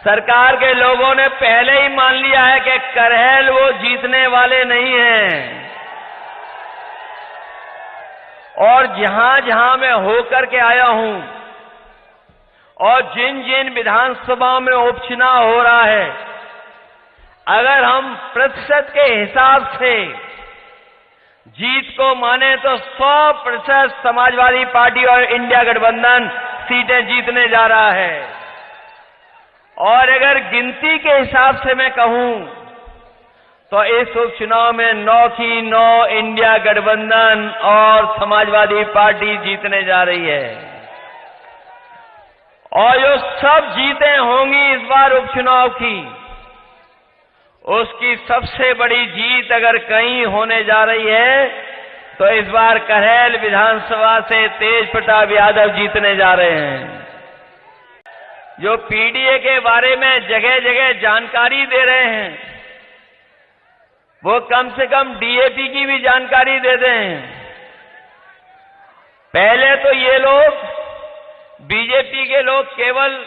सरकार के लोगों ने पहले ही मान लिया है कि करहल वो जीतने वाले नहीं हैं। और जहां जहां मैं होकर के आया हूं और जिन जिन विधानसभाओं में उपचुनाव हो रहा है, अगर हम प्रतिशत के हिसाब से जीत को माने तो 100% समाजवादी पार्टी और इंडिया गठबंधन सीटें जीतने जा रहा है। और अगर गिनती के हिसाब से मैं कहूं तो इस उपचुनाव में 9 की 9 इंडिया गठबंधन और समाजवादी पार्टी जीतने जा रही है। और जो सब जीतें होंगी इस बार उपचुनाव की, उसकी सबसे बड़ी जीत अगर कहीं होने जा रही है तो इस बार करहल विधानसभा से तेज प्रताप यादव जीतने जा रहे हैं। जो पीडीए के बारे में जगह जगह जानकारी दे रहे हैं, वो कम से कम डीएपी की भी जानकारी दे दें। पहले तो ये लोग, बीजेपी के लोग, केवल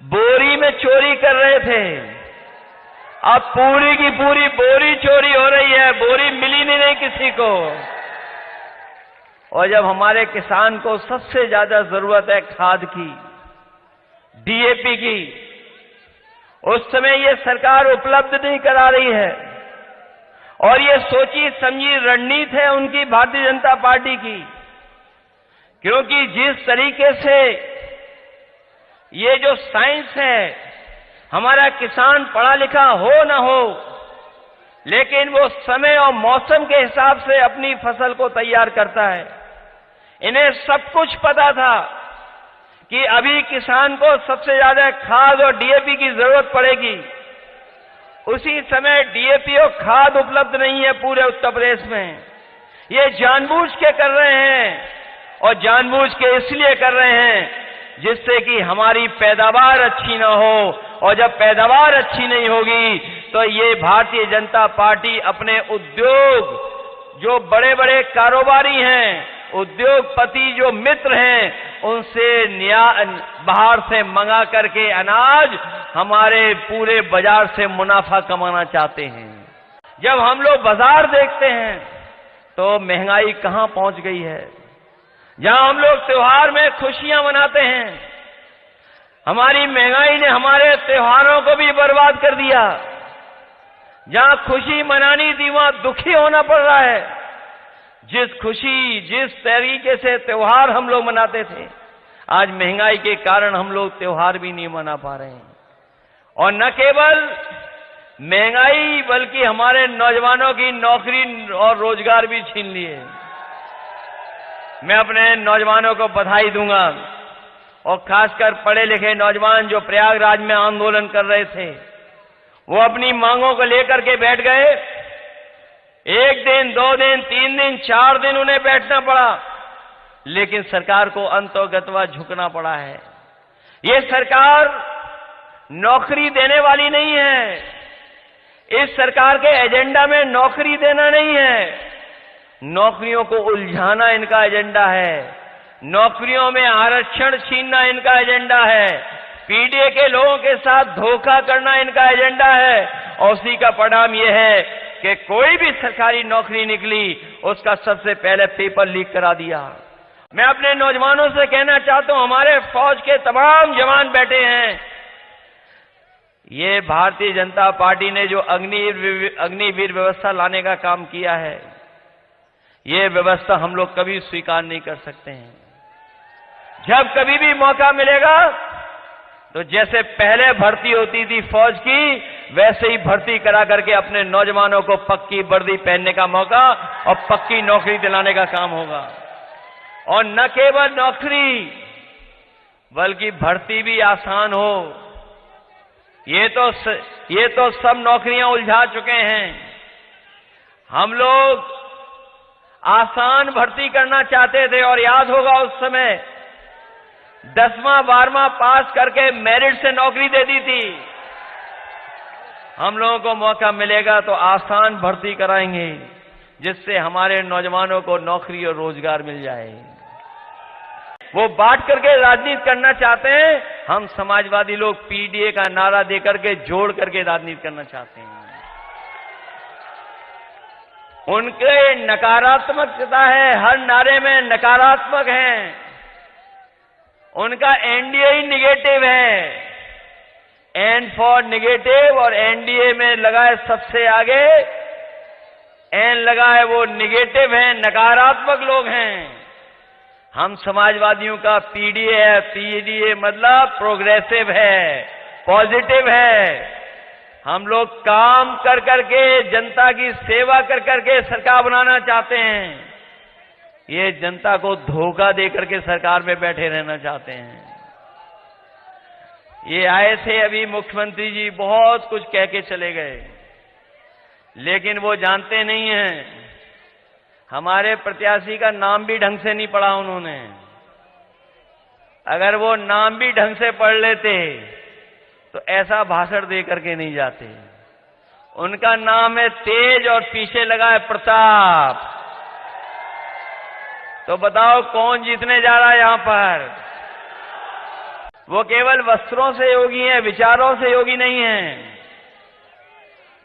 बोरी में चोरी कर रहे थे। अब पूरी की पूरी बोरी चोरी हो रही है, बोरी मिली नहीं किसी को। और जब हमारे किसान को सबसे ज्यादा जरूरत है खाद की, डीएपी की, उस समय ये सरकार उपलब्ध नहीं करा रही है। और ये सोची समझी रणनीति है उनकी भारतीय जनता पार्टी की, क्योंकि जिस तरीके से ये जो साइंस है, हमारा किसान पढ़ा लिखा हो न हो, लेकिन वो समय और मौसम के हिसाब से अपनी फसल को तैयार करता है। इन्हें सब कुछ पता था कि अभी किसान को सबसे ज्यादा खाद और डीएपी की जरूरत पड़ेगी। उसी समय डीएपी और खाद उपलब्ध नहीं है पूरे उत्तर प्रदेश में। ये जानबूझ के कर रहे हैं, और जानबूझ के इसलिए कर रहे हैं जिससे कि हमारी पैदावार अच्छी न हो। और जब पैदावार अच्छी नहीं होगी तो ये भारतीय जनता पार्टी अपने उद्योग, जो बड़े बड़े कारोबारी हैं, उद्योगपति जो मित्र हैं, उनसे बाहर से मंगा करके अनाज हमारे पूरे बाजार से मुनाफा कमाना चाहते हैं। जब हम लोग बाजार देखते हैं तो महंगाई कहां पहुंच गई है। जहां हम लोग त्योहार में खुशियां मनाते हैं, हमारी महंगाई ने हमारे त्योहारों को भी बर्बाद कर दिया। जहां खुशी मनानी थी वहां दुखी होना पड़ रहा है। जिस तरीके से त्योहार हम लोग मनाते थे, आज महंगाई के कारण हम लोग त्योहार भी नहीं मना पा रहे हैं। और न केवल महंगाई, बल्कि हमारे नौजवानों की नौकरी और रोजगार भी छीन लिए। मैं अपने नौजवानों को बधाई दूंगा, और खासकर पढ़े लिखे नौजवान जो प्रयागराज में आंदोलन कर रहे थे, वो अपनी मांगों को लेकर के बैठ गए। 1 दिन, 2 दिन, 3 दिन, 4 दिन उन्हें बैठना पड़ा, लेकिन सरकार को अंतोगतवा झुकना पड़ा है। ये सरकार नौकरी देने वाली नहीं है। इस सरकार के एजेंडा में नौकरी देना नहीं है, नौकरियों को उलझाना इनका एजेंडा है। नौकरियों में आरक्षण छीनना इनका एजेंडा है। पीडीए के लोगों के साथ धोखा करना इनका एजेंडा है। और उसी का परिणाम यह है कि कोई भी सरकारी नौकरी निकली, उसका सबसे पहले पेपर लीक करा दिया। मैं अपने नौजवानों से कहना चाहता हूं, हमारे फौज के तमाम जवान बैठे हैं, ये भारतीय जनता पार्टी ने जो अग्निवीर व्यवस्था लाने का काम किया है, ये व्यवस्था हम लोग कभी स्वीकार नहीं कर सकते हैं। जब कभी भी मौका मिलेगा तो जैसे पहले भर्ती होती थी फौज की, वैसे ही भर्ती करा करके अपने नौजवानों को पक्की वर्दी पहनने का मौका और पक्की नौकरी दिलाने का काम होगा। और न केवल नौकरी, बल्कि भर्ती भी आसान हो। ये तो सब नौकरियां उलझा चुके हैं। हम लोग आसान भर्ती करना चाहते थे, और याद होगा उस समय 10वां 12वां पास करके मेरिट से नौकरी दे दी थी। हम लोगों को मौका मिलेगा तो आसान भर्ती कराएंगे, जिससे हमारे नौजवानों को नौकरी और रोजगार मिल जाए। वो बांट करके राजनीति करना चाहते हैं। हम समाजवादी लोग पीडीए का नारा देकर के जोड़ करके राजनीति करना चाहते हैं। उनके नकारात्मकता है, हर नारे में नकारात्मक है। उनका एनडीए ही निगेटिव है, एन फॉर निगेटिव, और एनडीए में लगा है सबसे आगे एन लगा है, वो निगेटिव है, नकारात्मक लोग हैं। हम समाजवादियों का पीडीए है, पीडीए मतलब प्रोग्रेसिव है, पॉजिटिव है। हम लोग काम कर करके, जनता की सेवा कर करके सरकार बनाना चाहते हैं। ये जनता को धोखा दे करके सरकार में बैठे रहना चाहते हैं। ये आए थे अभी मुख्यमंत्री जी, बहुत कुछ कह के चले गए, लेकिन वो जानते नहीं हैं हमारे प्रत्याशी का नाम भी ढंग से नहीं पढ़ा उन्होंने। अगर वो नाम भी ढंग से पढ़ लेते तो ऐसा भाषण दे करके नहीं जाते। उनका नाम है तेज और पीछे लगा है प्रताप। तो बताओ कौन जीतने जा रहा है यहां पर? वो केवल वस्त्रों से योगी हैं, विचारों से योगी नहीं हैं।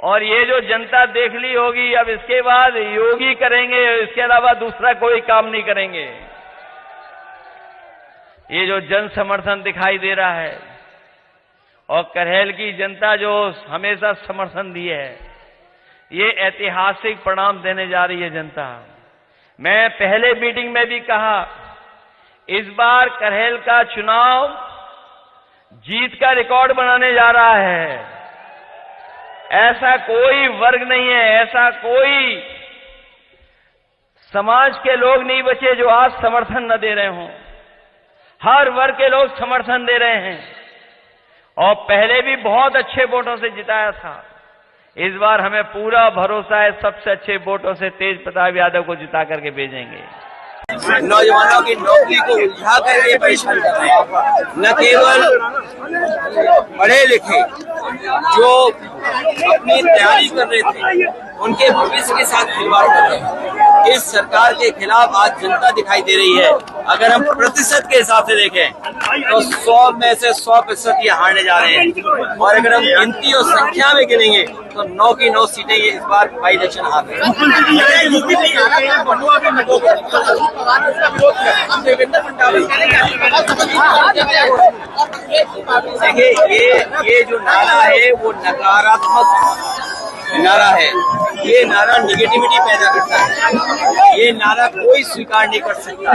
और ये जो जनता देख ली होगी, अब इसके बाद योगी करेंगे, इसके अलावा दूसरा कोई काम नहीं करेंगे। ये जो जन समर्थन दिखाई दे रहा है और करहेल की जनता जो हमेशा समर्थन दी है, ये ऐतिहासिक परिणाम देने जा रही है जनता। मैं पहले मीटिंग में भी कहा, इस बार करहेल का चुनाव जीत का रिकॉर्ड बनाने जा रहा है। ऐसा कोई वर्ग नहीं है, ऐसा कोई समाज के लोग नहीं बचे जो आज समर्थन न दे रहे हों। हर वर्ग के लोग समर्थन दे रहे हैं और पहले भी बहुत अच्छे वोटों से जिताया था। इस बार हमें पूरा भरोसा है, सबसे अच्छे वोटों से तेज प्रताप यादव को जिता करके भेजेंगे। नौजवानों की नौकरी को उलझा करके परेशान कर रहे हैं। न केवल पढ़े लिखे जो अपनी तैयारी कर रहे थे, उनके भविष्य के साथ खिलवाड़ कर रहे हैं। इस सरकार के खिलाफ आज जनता दिखाई दे रही है। अगर हम प्रतिशत के हिसाब से देखें तो 100 में से 100% ये हारने जा रहे हैं। और अगर हम गिनती और संख्या में गिनेंगे तो 9 की 9 सीटें ये इस बार बाई इलेक्शन हार रहे हैं। देखिए, ये जो नारा है वो नकारात्मक नारा है। ये नारा निगेटिविटी पैदा करता है। ये नारा कोई स्वीकार नहीं कर सकता।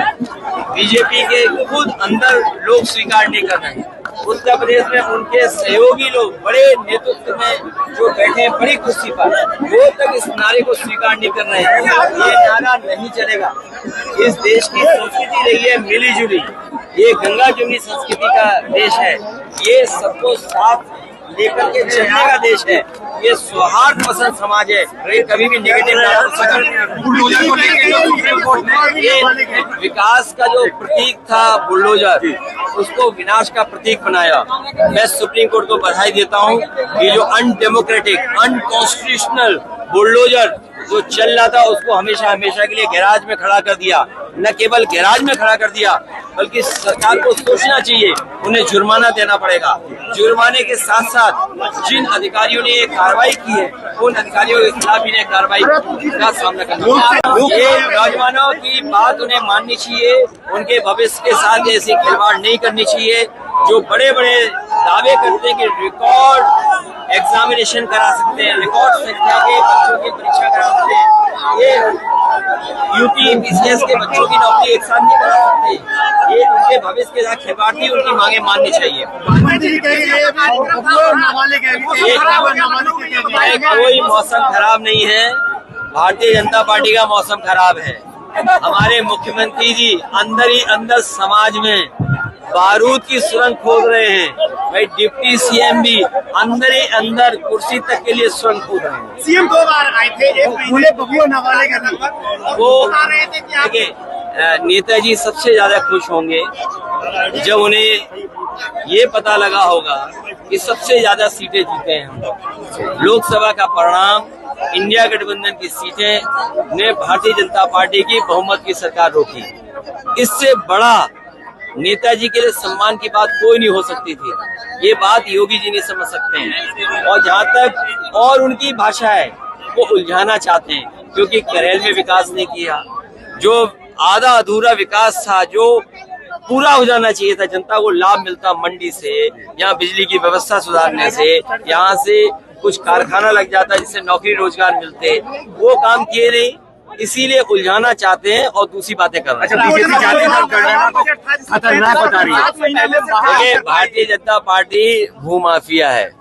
बीजेपी के खुद अंदर लोग स्वीकार नहीं कर रहे हैं। उत्तर प्रदेश में उनके सहयोगी लोग बड़े नेतृत्व में जो बैठे हैं बड़ी कुर्सी पर, वो तक इस नारे को स्वीकार नहीं कर रहे हैं। ये नारा नहीं चलेगा। इस देश की संस्कृति रही है मिली जुली। ये गंगा जमुनी संस्कृति का देश है। ये सबको साथ लेकर के चलने का देश है। ये सौहार्द पसंद समाज है। ये कभी भी नेगेटिव ये विकास का जो प्रतीक था बुलडोजर, उसको विनाश का प्रतीक बनाया। मैं सुप्रीम कोर्ट को बधाई देता हूँ। ये जो अनडेमोक्रेटिक, अनकॉन्स्टिट्यूशनल बुलडोजर जो चल रहा था, उसको हमेशा हमेशा के लिए गैराज में खड़ा कर दिया। न केवल गैराज में खड़ा कर दिया, बल्कि सरकार को सोचना चाहिए, उन्हें जुर्माना देना पड़ेगा। जुर्माने के साथ साथ जिन अधिकारियों ने ये कार्रवाई की है, उन अधिकारियों के खिलाफ इन्हें कार्रवाई का सामना करना। ये नौजवानों की बात उन्हें माननी चाहिए। उनके भविष्य के साथ ऐसी खिलवाड़ नहीं करनी चाहिए। जो बड़े बड़े दावे करते हैं कि रिकॉर्ड एग्जामिनेशन करा सकते हैं, रिकॉर्ड संख्या के बच्चों की परीक्षा करा सकते हैं, ये यूपी पीसीएस के बच्चों की नौकरी एक साथ नहीं करा सकते। ये उनके भविष्य के साथ खिलवाड़ थी, उनकी मांगे माननी चाहिए। कोई मौसम खराब नहीं है, भारतीय जनता पार्टी का मौसम खराब है। हमारे मुख्यमंत्री जी अंदर ही अंदर समाज में बारूद की सुरंग खोद रहे हैं। भाई डिप्टी सीएम भी अंदर ही अंदर कुर्सी तक के लिए सुरंग खोद रहे हैं। सीएम 2 बार आए थे, एक बबुआ नवाले का वो देखिए, नेताजी सबसे ज्यादा खुश होंगे जब उन्हें ये पता लगा होगा कि सबसे ज्यादा सीटें जीते हैं हम। लोकसभा का परिणाम, इंडिया गठबंधन की सीटें ने भारतीय जनता पार्टी की बहुमत की सरकार रोकी। इससे बड़ा नेताजी के लिए सम्मान की बात कोई नहीं हो सकती थी। ये बात योगी जी नहीं समझ सकते हैं। और जहाँ तक और उनकी भाषा है, वो उलझाना चाहते हैं, क्योंकि करेल में विकास नहीं किया, जो आधा अधूरा विकास था, जो पूरा हो जाना चाहिए था, जनता को लाभ मिलता मंडी से, यहाँ बिजली की व्यवस्था सुधारने से, यहाँ से कुछ कारखाना लग जाता जिससे नौकरी रोजगार मिलते, वो काम किए नहीं, इसीलिए उलझाना चाहते हैं और दूसरी बातें कर रहे हैं। बीजेपी जाति जनगणना को खतरनाक बता रही है। देखिए, भारतीय जनता पार्टी भूमाफिया है।